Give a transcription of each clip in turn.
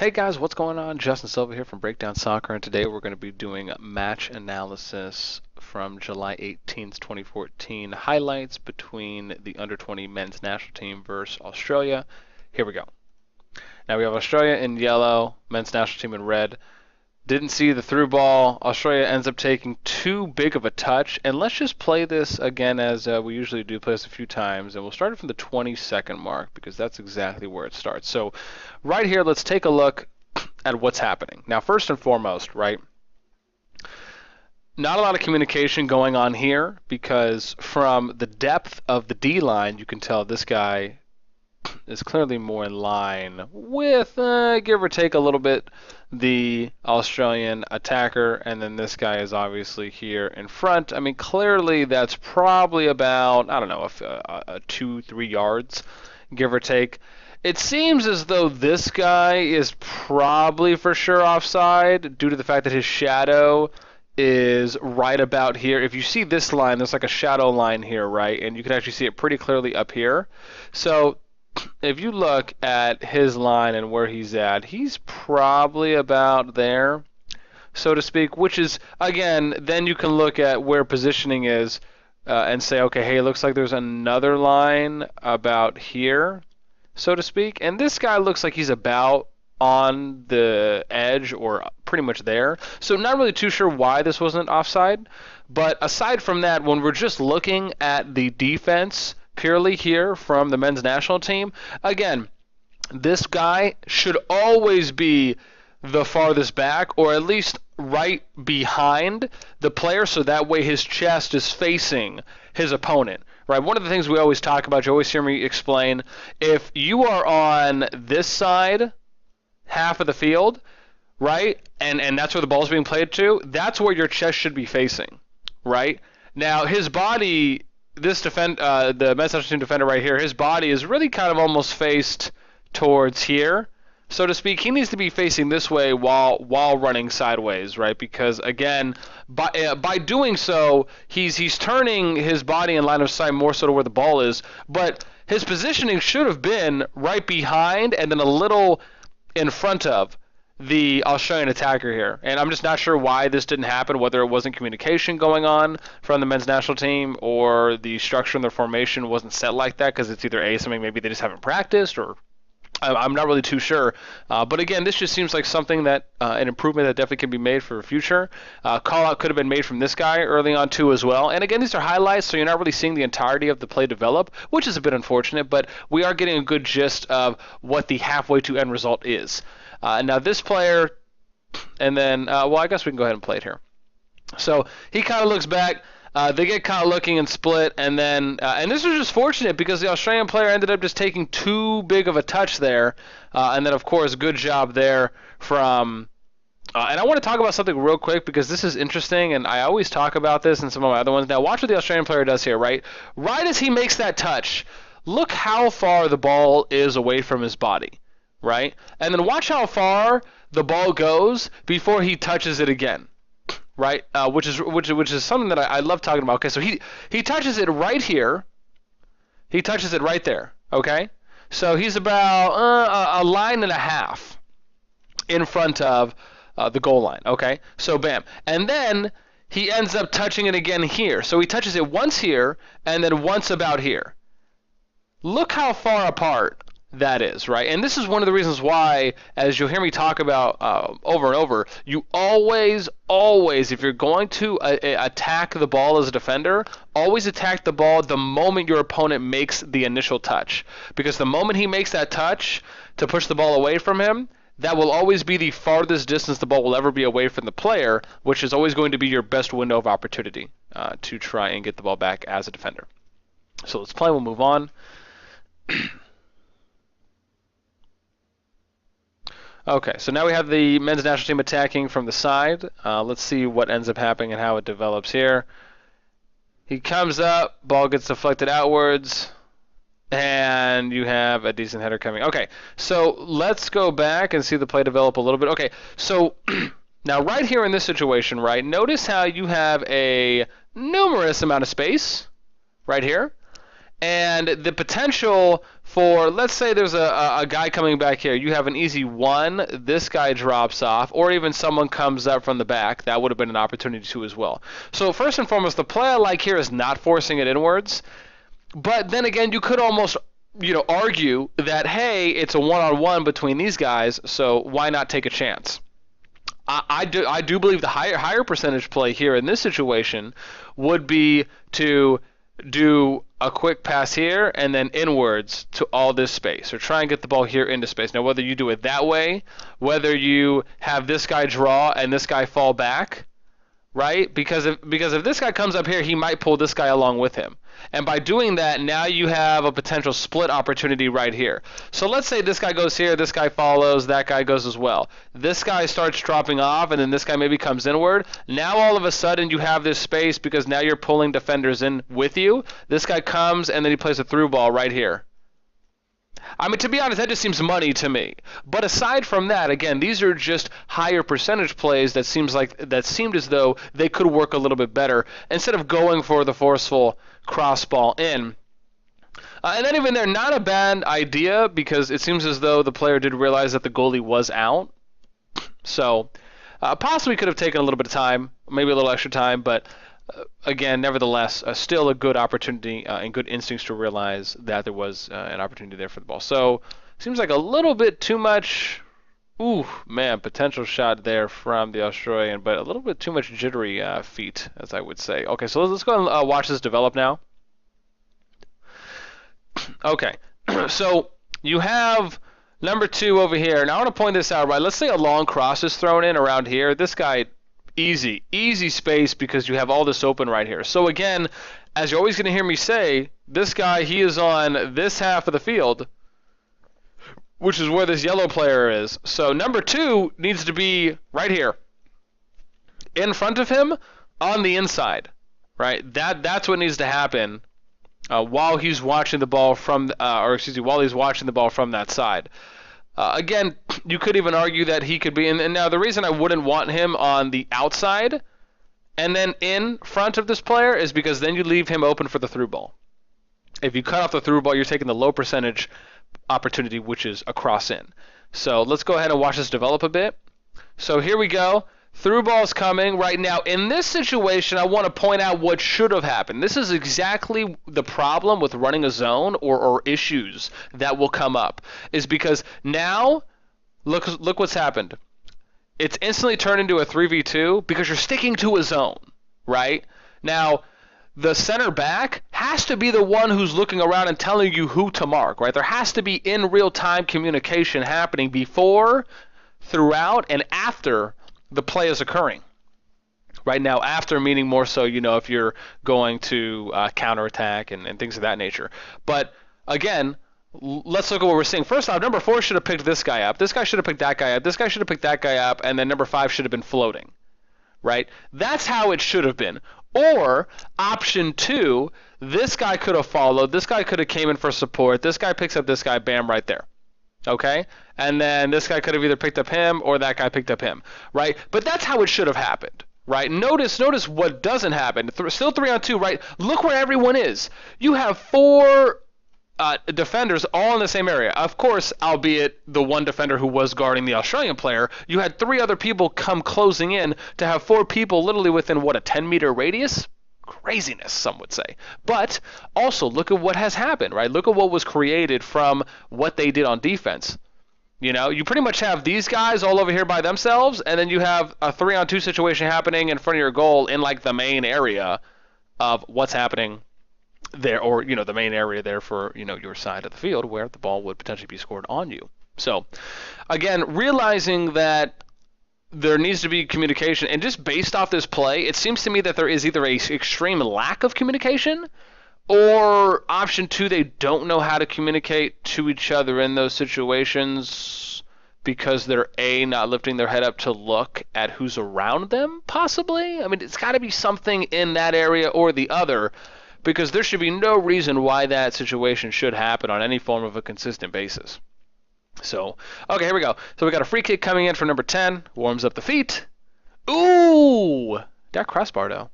Hey guys, what's going on? Justin Silva here from Breakdown Soccer, and today we're going to be doing a match analysis from July 18th, 2014. Highlights between the under-20 men's national team versus Australia. Here we go. Now we have Australia in yellow, men's national team in red. Didn't see the through ball. Australia ends up taking too big of a touch, and let's just play this again as we usually do, play this a few times, and we'll start it from the 20-second mark because that's exactly where it starts. So right here, let's take a look at what's happening. Now, first and foremost, right, not a lot of communication going on here because from the depth of the D line, you can tell this guy is clearly more in line with, give or take a little bit, the Australian attacker, and then this guy is obviously here in front. I mean, clearly that's probably about, I don't know, 2-3 yards, give or take. It seems as though this guy is probably for sure offside due to the fact that his shadow is right about here. If you see this line, there's like a shadow line here, right? And you can actually see it pretty clearly up here. So if you look at his line and where he's at, he's probably about there, so to speak, which is, again, then you can look at where positioning is and say, okay, hey, it looks like there's another line about here, so to speak. And this guy looks like he's about on the edge or pretty much there. So not really too sure why this wasn't offside. But aside from that, when we're just looking at the defense purely here from the men's national team, again, this guy should always be the farthest back or at least right behind the player so that way his chest is facing his opponent. Right, one of the things we always talk about, you always hear me explain, if you are on this side, half of the field, right, and that's where the ball is being played to, that's where your chest should be facing, right? Now, his body, the men's national team defender right here, his body is really kind of almost faced towards here, so to speak. He needs to be facing this way while running sideways, right? Because again, by doing so, he's turning his body in line of sight more so to where the ball is. But his positioning should have been right behind and then a little in front of the Australian attacker here. And I'm just not sure why this didn't happen, whether it wasn't communication going on from the men's national team or the structure in their formation wasn't set like that, because it's either something maybe they just haven't practiced, or I'm not really too sure. But again, this just seems like something that an improvement that definitely can be made for the future. Call out could have been made from this guy early on too as well. And again, these are highlights, so you're not really seeing the entirety of the play develop, which is a bit unfortunate, but we are getting a good gist of what the halfway to end result is. Now this player, and then, well, I guess we can go ahead and play it here. So he kind of looks back. They get kind of looking and split, and then and this was just fortunate because the Australian player ended up just taking too big of a touch there, and then of course good job there from. And I want to talk about something real quick because this is interesting, and I always talk about this in some of my other ones. Now watch what the Australian player does here, right? Right as he makes that touch, look how far the ball is away from his body, right? And then watch how far the ball goes before he touches it again. Right, which is something that I love talking about. Okay, so he touches it right here. He touches it right there. Okay, so he's about a line and a half in front of the goal line. Okay, so bam, and then he ends up touching it again here. So he touches it once here and then once about here. Look how far apart that is, right? And this is one of the reasons why, as you'll hear me talk about over and over, you always, if you're going to attack the ball as a defender, always attack the ball the moment your opponent makes the initial touch. Because the moment he makes that touch to push the ball away from him, that will always be the farthest distance the ball will ever be away from the player, which is always going to be your best window of opportunity to try and get the ball back as a defender. So let's play, we'll move on. Okay, so now we have the men's national team attacking from the side. Let's see what ends up happening and how it develops here. He comes up, ball gets deflected outwards, and you have a decent header coming. Okay, so let's go back and see the play develop a little bit. Okay, so now right here in this situation, right, notice how you have a numerous amount of space right here. And the potential for, let's say there's a guy coming back here. You have an easy 1. This guy drops off, or even someone comes up from the back. That would have been an opportunity 2 as well. So first and foremost, the play I like here is not forcing it inwards. But then again, you could almost, argue that, hey, it's a one-on-one between these guys, so why not take a chance? I do believe the higher percentage play here in this situation would be to do a quick pass here and then inwards to all this space, or try and get the ball here into space. Now, whether you do it that way, whether you have this guy draw and this guy fall back, right? Because if this guy comes up here, he might pull this guy along with him. And by doing that, now you have a potential split opportunity right here. So let's say this guy goes here, this guy follows, that guy goes as well. This guy starts dropping off, and then this guy maybe comes inward. Now all of a sudden you have this space because now you're pulling defenders in with you. This guy comes, and then he plays a through ball right here. I mean, to be honest, that just seems money to me. But aside from that, again, these are just higher percentage plays that seemed as though they could work a little bit better instead of going for the forceful cross ball in. And then even there, not a bad idea, because it seems as though the player did realize that the goalie was out. So possibly could have taken a little bit of time, maybe a little extra time, but again, nevertheless, still a good opportunity and good instincts to realize that there was an opportunity there for the ball. So seems like a little bit too much. Ooh, man, potential shot there from the Australian, but a little bit too much jittery feet, as I would say. Okay, so let's go and watch this develop now. Okay, so you have number 2 over here. Now I want to point this out, right? Let's say a long cross is thrown in around here. This guy, easy space because you have all this open right here. So again, as you're always going to hear me say, this guy, he is on this half of the field, which is where this yellow player is. So number 2 needs to be right here, in front of him, on the inside, right? That's what needs to happen while he's watching the ball from, while he's watching the ball from that side. Again, you could even argue that he could be, and now the reason I wouldn't want him on the outside and then in front of this player is because then you leave him open for the through ball. If you cut off the through ball, you're taking the low percentage opportunity, which is a cross in. So let's go ahead and watch this develop a bit. So here we go. Through ball's coming right now. In this situation, I want to point out what should have happened. This is exactly the problem with running a zone or issues that will come up, is because now look what's happened. It's instantly turned into a 3v2 because you're sticking to a zone, right? Now, the center back has to be the one who's looking around and telling you who to mark, right? There has to be in real-time communication happening before, throughout, and after the play is occurring. Right now, after meaning more so, if you're going to counterattack and things of that nature. But again, let's look at what we're seeing. First off, number 4 should have picked this guy up. This guy should have picked that guy up. This guy should have picked that guy up. And then number 5 should have been floating. Right? That's how it should have been. Or option 2, this guy could have followed. This guy could have came in for support. This guy picks up this guy. Bam, right there. Okay? And then this guy could have either picked up him or that guy picked up him. Right? But that's how it should have happened. Right? Notice what doesn't happen. Still 3-on-2, right? Look where everyone is. You have 4 defenders all in the same area. Of course, albeit the one defender who was guarding the Australian player, you had 3 other people come closing in to have 4 people literally within, a 10-meter radius? Craziness, some would say. But also, look at what has happened, right? Look at what was created from what they did on defense. You pretty much have these guys all over here by themselves, and then you have a 3-on-2 situation happening in front of your goal in, the main area of what's happening there, or the main area there for your side of the field where the ball would potentially be scored on you. So again, realizing that there needs to be communication, and just based off this play, it seems to me that there is either a extreme lack of communication, or option 2, they don't know how to communicate to each other in those situations because they're not lifting their head up to look at who's around them, possibly. I mean, it's got to be something in that area or the other, because there should be no reason why that situation should happen on any form of a consistent basis. So, okay, here we go. So we got a free kick coming in for number 10. Warms up the feet. Ooh! That crossbar, though.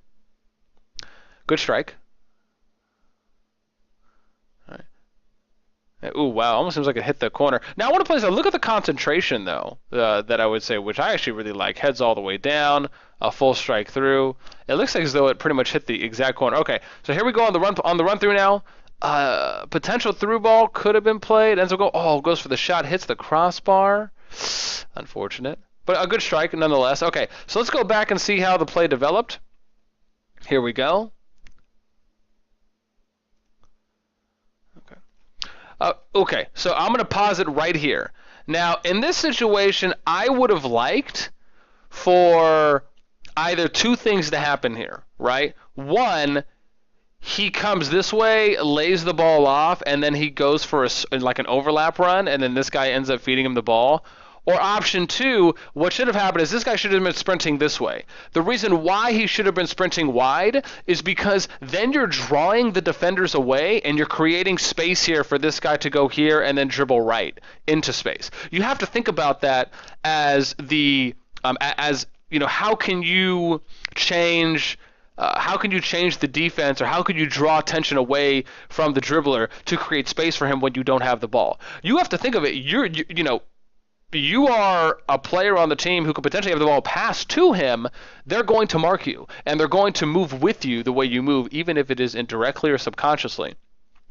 Good strike. All right. Ooh, wow, almost seems like it hit the corner. Now I want to play this. Look at the concentration, though, that I would say, which I actually really like. Heads all the way down, a full strike through. It looks like as though it pretty much hit the exact corner. Okay, so here we go on the run through now. Potential through ball could have been played. Ends up goes for the shot, hits the crossbar. Unfortunate, but a good strike nonetheless. Okay, so let's go back and see how the play developed. Here we go. Okay, so I'm going to pause it right here. Now, in this situation, I would have liked for either two things to happen here, right? One, he comes this way, lays the ball off, and then he goes for like an overlap run, and then this guy ends up feeding him the ball. Or option two, what should have happened is this guy should have been sprinting this way. The reason why he should have been sprinting wide is because then you're drawing the defenders away and you're creating space here for this guy to go here and then dribble right into space. You have to think about that as how can you change the defense, or how could you draw attention away from the dribbler to create space for him when you don't have the ball? You have to think of it. You are a player on the team who could potentially have the ball passed to him. They're going to mark you, and they're going to move with you the way you move, even if it is indirectly or subconsciously.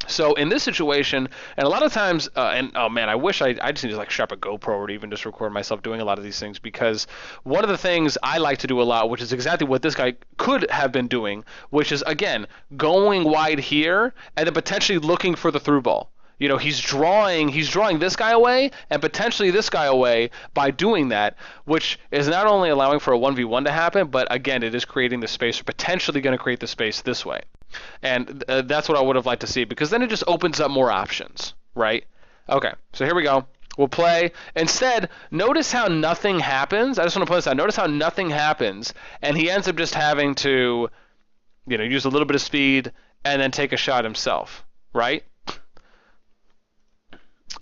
So in this situation, and a lot of times, and oh man, I wish I just need to like strap a GoPro or even just record myself doing a lot of these things, because one of the things I like to do a lot, which is exactly what this guy could have been doing, which is, again, going wide here and then potentially looking for the through ball. He's drawing this guy away and potentially this guy away by doing that, which is not only allowing for a 1v1 to happen, but again, it is creating the space, or potentially going to create the space this way. And that's what I would have liked to see, because then it just opens up more options, right? Okay, so here we go. We'll play. Instead, notice how nothing happens. I just want to point this out. Notice how nothing happens, and he ends up just having to, use a little bit of speed and then take a shot himself, right?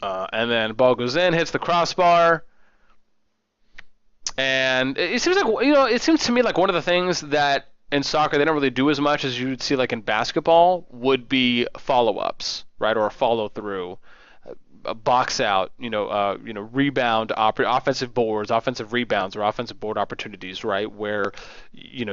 And then ball goes in, hits the crossbar, and it seems like it seems to me like one of the things that in soccer they don't really do as much as you would see like in basketball would be follow-ups, right, or a follow-through, a box out, rebound, offensive boards, offensive rebounds, or offensive board opportunities, right, where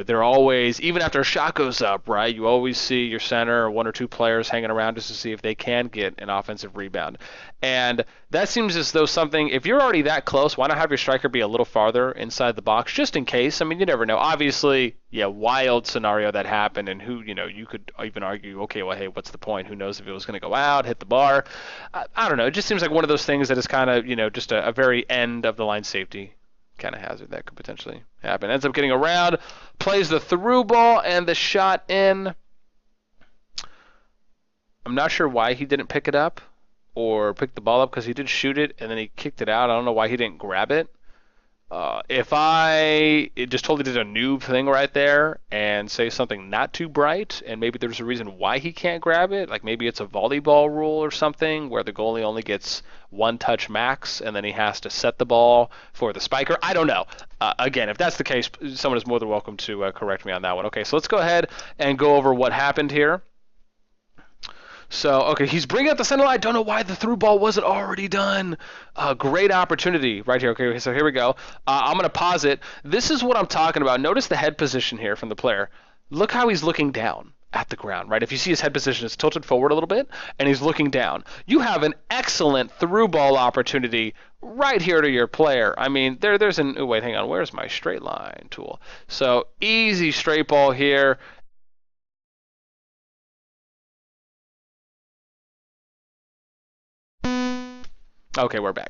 they're always, even after a shot goes up, right, you always see your center or one or two players hanging around just to see if they can get an offensive rebound. And that seems as though something, if you're already that close, why not have your striker be a little farther inside the box, just in case? I mean, you never know. Obviously, wild scenario that happened, and you could even argue, okay, well, hey, what's the point? Who knows if it was going to go out, hit the bar? I don't know. It just seems like one of those things that is kind of, just a very end of the line safety kind of hazard that could potentially happen. Ends up getting around, plays the through ball and the shot in. I'm not sure why he didn't pick it up or pick the ball up, because he did shoot it and then he kicked it out. I don't know why he didn't grab it. If I just totally did a noob thing right there and say something not too bright, and maybe there's a reason why he can't grab it, like maybe it's a volleyball rule or something where the goalie only gets one touch max and then he has to set the ball for the spiker. I don't know. Again, if that's the case, someone is more than welcome to correct me on that one. Okay, so let's go ahead and go over what happened here. So, okay, he's bringing up the center line. Don't know why the through ball wasn't already done. Great opportunity right here. Okay, so here we go. I'm going to pause it. This is what I'm talking about. Notice the head position here from the player. Look how he's looking down at the ground, right? If you see his head position, it's tilted forward a little bit, and he's looking down. You have an excellent through ball opportunity right here to your player. I mean, there's an... Oh, wait, hang on. Where's my straight line tool? So, easy straight ball here. Okay, we're back.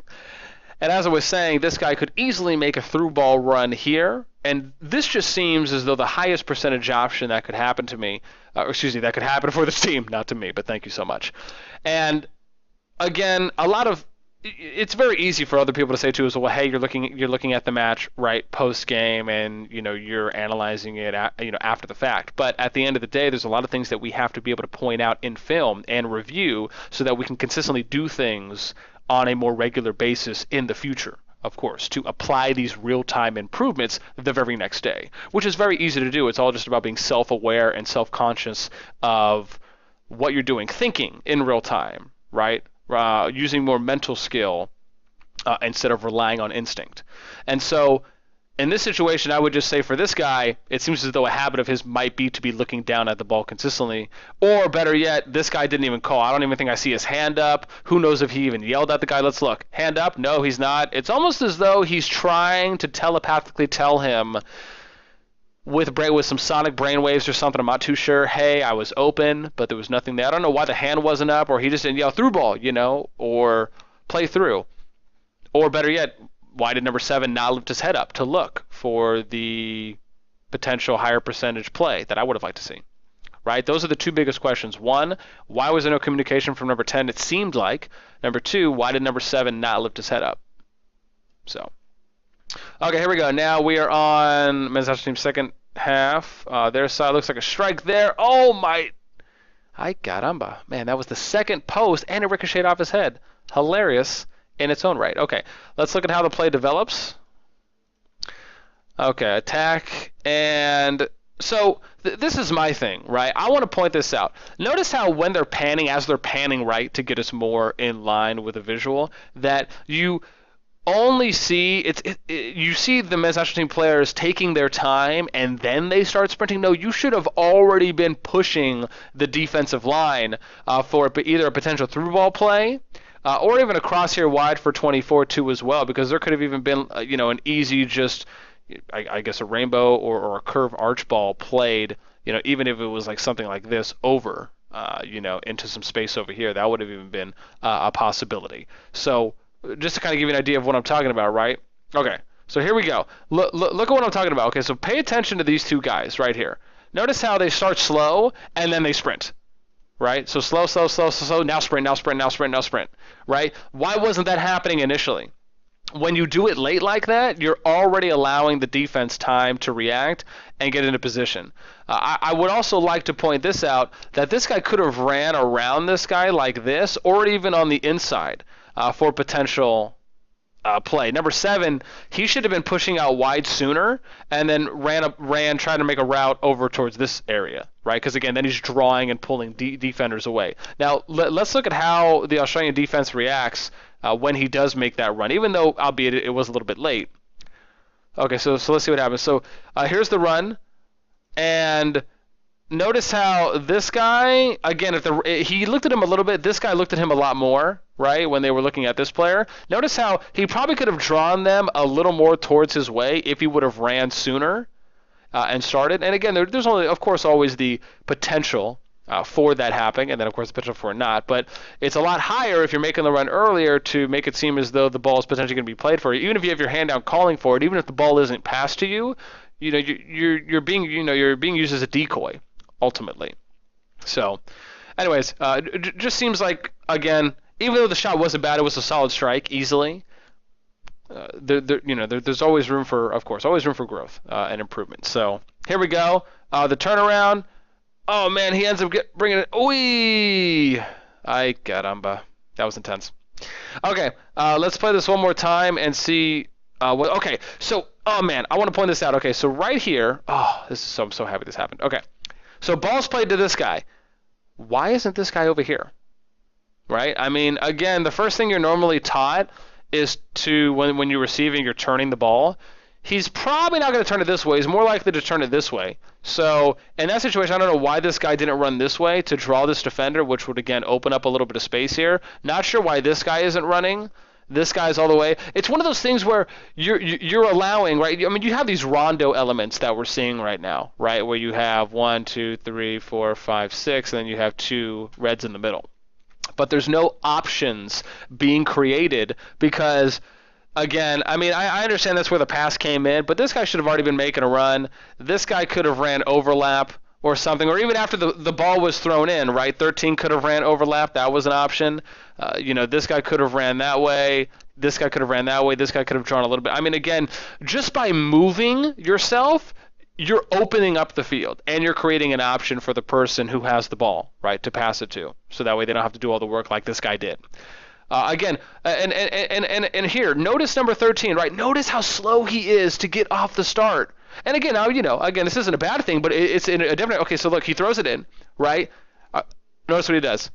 And as I was saying, this guy could easily make a through ball run here, and this just seems as though the highest percentage option that could happen to me, that could happen for this team, not to me, but thank you so much. And again, it's very easy for other people to say too, is, well, hey, you're looking at the match right post game, and you're analyzing it after the fact. But at the end of the day, there's a lot of things that we have to be able to point out in film and review so that we can consistently do things on a more regular basis in the future, of course, to apply these real-time improvements the very next day, which is very easy to do. It's all just about being self-aware and self-conscious of what you're doing, thinking in real time, right? using more mental skill instead of relying on instinct. And so in this situation, I would just say for this guy, it seems as though a habit of his might be to be looking down at the ball consistently. Or better yet, this guy didn't even call. I don't even think I see his hand up. Who knows if he even yelled at the guy? Let's look. Hand up? No, he's not. It's almost as though he's trying to telepathically tell him with some sonic brainwaves or something, I'm not too sure, hey, I was open, but there was nothing there. I don't know why the hand wasn't up, or he just didn't yell through ball, or play through. Or better yet, why did number 7 not lift his head up to look for the potential higher percentage play that I would have liked to see? Right? Those are the two biggest questions. One, why was there no communication from number 10? It seemed like. Number 2, why did number 7 not lift his head up? So, okay, here we go. Now we are on men's national team's second half. Their side looks like a strike there. Oh my! Ay caramba. Man, that was the second post and it ricocheted off his head. Hilarious in its own right. Okay, let's look at how the play develops. Okay, attack. And so this is my thing, right? I want to point this out. Notice how when they're panning, as they're panning right to get us more in line with a visual, that you only see you see the men's national team players taking their time and then they start sprinting. No, you should have already been pushing the defensive line for either a potential through ball play or even a cross here wide for 24-2 as well, because there could have even been an easy just I guess a rainbow or a curve arch ball played, even if it was like something like this over into some space over here. That would have even been a possibility. So just to kind of give you an idea of what I'm talking about, right? Okay, so here we go. Look at what I'm talking about. Okay, so pay attention to these two guys right here. Notice how they start slow and then they sprint, right? So slow, slow, slow, slow, slow, now sprint, now sprint, now sprint, now sprint, right? Why wasn't that happening initially? When you do it late like that, you're already allowing the defense time to react and get into position. I would also like to point this out, that this guy could have ran around this guy like this, or even on the inside for potential play. Number 7, he should have been pushing out wide sooner and then ran trying to make a route over towards this area, right? Because again, then he's drawing and pulling defenders away. Now, let's look at how the Australian defense reacts when he does make that run, even though, albeit it was a little bit late. Okay, so let's see what happens. So here's the run, and notice how this guy, again, he looked at him a little bit. This guy looked at him a lot more, right, when they were looking at this player. Notice how he probably could have drawn them a little more towards his way if he would have ran sooner and started. And again, there's only, of course, always the potential for that happening, and then of course the potential for it not. But it's a lot higher if you're making the run earlier to make it seem as though the ball is potentially going to be played for you. Even if you have your hand down calling for it, even if the ball isn't passed to you, you're being used as a decoy ultimately. So, anyways, it just seems like, again, even though the shot wasn't bad, it was a solid strike easily. There's always room for, of course, always room for growth and improvement. So here we go. The turnaround. Oh man, he ends up bringing it. Oy! Ay caramba. That was intense. Okay, let's play this one more time and see what. Okay, so, oh man, I want to point this out. Okay, so right here. Oh, I'm so happy this happened. Okay, so ball's played to this guy. Why isn't this guy over here? Right? I mean, again, the first thing you're normally taught is to, when you're receiving, you're turning the ball. He's probably not going to turn it this way. He's more likely to turn it this way. So in that situation, I don't know why this guy didn't run this way to draw this defender, which would, again, open up a little bit of space here. Not sure why this guy isn't running. This guy's all the way. It's one of those things where you're allowing, right? I mean, you have these rondo elements that we're seeing right now, right? Where you have 1, 2, 3, 4, 5, 6, and then you have 2 reds in the middle. But there's no options being created because, again, I mean, I understand that's where the pass came in, but this guy should have already been making a run. This guy could have ran overlap or something, or even after the ball was thrown in, right? 13 could have ran overlap. That was an option. This guy could have ran that way. This guy could have ran that way. This guy could have drawn a little bit. I mean, again, just by moving yourself, you're opening up the field, and you're creating an option for the person who has the ball, right, to pass it to. So that way they don't have to do all the work like this guy did. Again, and here, notice number 13, right? Notice how slow he is to get off the start. And again, now, again, this isn't a bad thing, but it's in a different. Okay, so look, he throws it in, right? Notice what he does.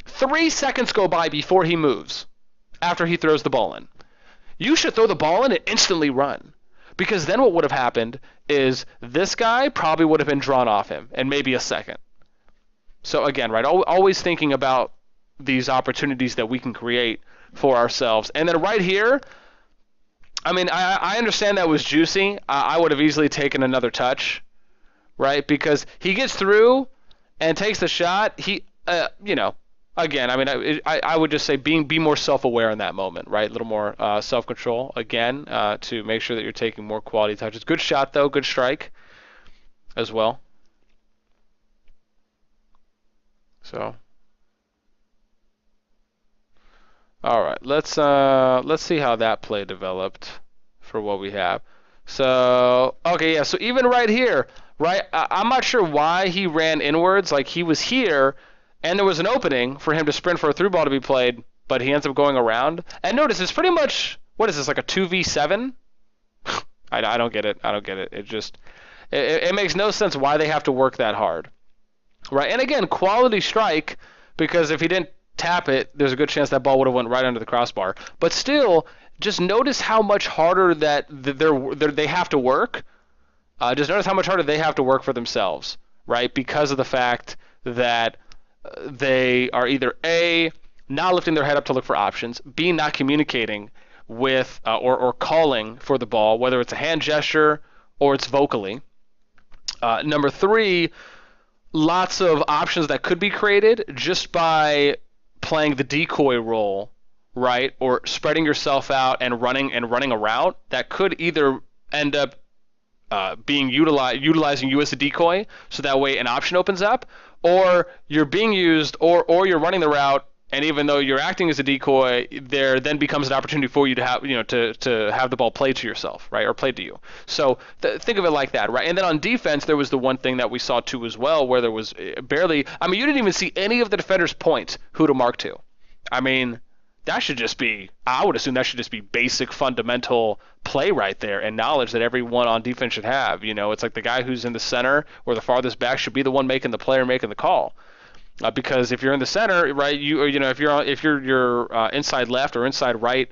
3 seconds go by before he moves after he throws the ball in. You should throw the ball in and instantly run. Because then what would have happened is this guy probably would have been drawn off him in maybe a second. So again, right, always thinking about these opportunities that we can create for ourselves. And then right here, I mean, I understand that was juicy. I would have easily taken another touch, right? Because he gets through and takes the shot. He, again, I mean, I would just say be more self-aware in that moment, right? A little more self-control, again, to make sure that you're taking more quality touches. Good shot, though. Good strike as well. So, all right, let's see how that play developed for what we have. So, okay, yeah, so even right here, right, I'm not sure why he ran inwards. Like, he was here, and there was an opening for him to sprint for a through ball to be played, but he ends up going around. And notice, it's pretty much, what is this, like a 2v7? I don't get it. I don't get it. It just, it makes no sense why they have to work that hard. Right, and again, quality strike, because if he didn't tap it, there's a good chance that ball would have went right under the crossbar. But still, just notice how much harder that they have to work. Just notice how much harder they have to work for themselves, right? Because of the fact that they are either A, not lifting their head up to look for options, B, not communicating with or calling for the ball, whether it's a hand gesture or it's vocally. Number 3, lots of options that could be created just by playing the decoy role, right? Or spreading yourself out and running a route that could either end up being utilizing you as a decoy, so that way an option opens up, or you're being used, or you're running the route, and even though you're acting as a decoy, there then becomes an opportunity for you to have, to have the ball played to yourself, right, or played to you. So think of it like that, right? And then on defense, there was the one thing that we saw too as well, where there was barely, I mean, you didn't even see any of the defenders point who to mark to. I mean, that should just be, I would assume that should just be basic fundamental play right there, and knowledge that everyone on defense should have. It's like the guy who's in the center or the farthest back should be the one making the play or making the call. Because if you're in the center, right, if you're your inside left or inside right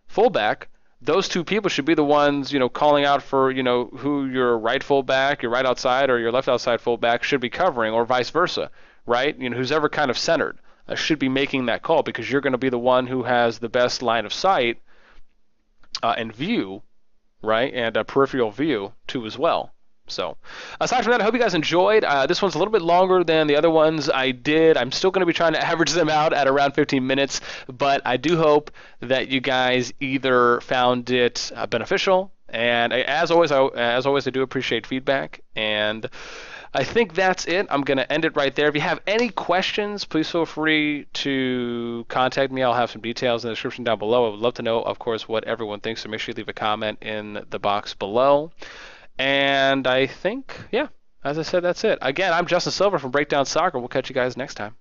fullback, those two people should be the ones, calling out for, who your right fullback, your right outside, or your left outside fullback should be covering, or vice versa, right? Who's ever kind of centered should be making that call, because you're going to be the one who has the best line of sight and view, right, and peripheral view too as well. So, aside from that, I hope you guys enjoyed. This one's a little bit longer than the other ones I did. I'm still going to be trying to average them out at around 15 minutes, but I do hope that you guys either found it beneficial, and as always, I do appreciate feedback, and I think that's it. I'm going to end it right there. If you have any questions, please feel free to contact me. I'll have some details in the description down below. I would love to know, of course, what everyone thinks, so make sure you leave a comment in the box below. And I think, yeah, as I said, that's it. Again, I'm Justin Silva from Breakdown Soccer. We'll catch you guys next time.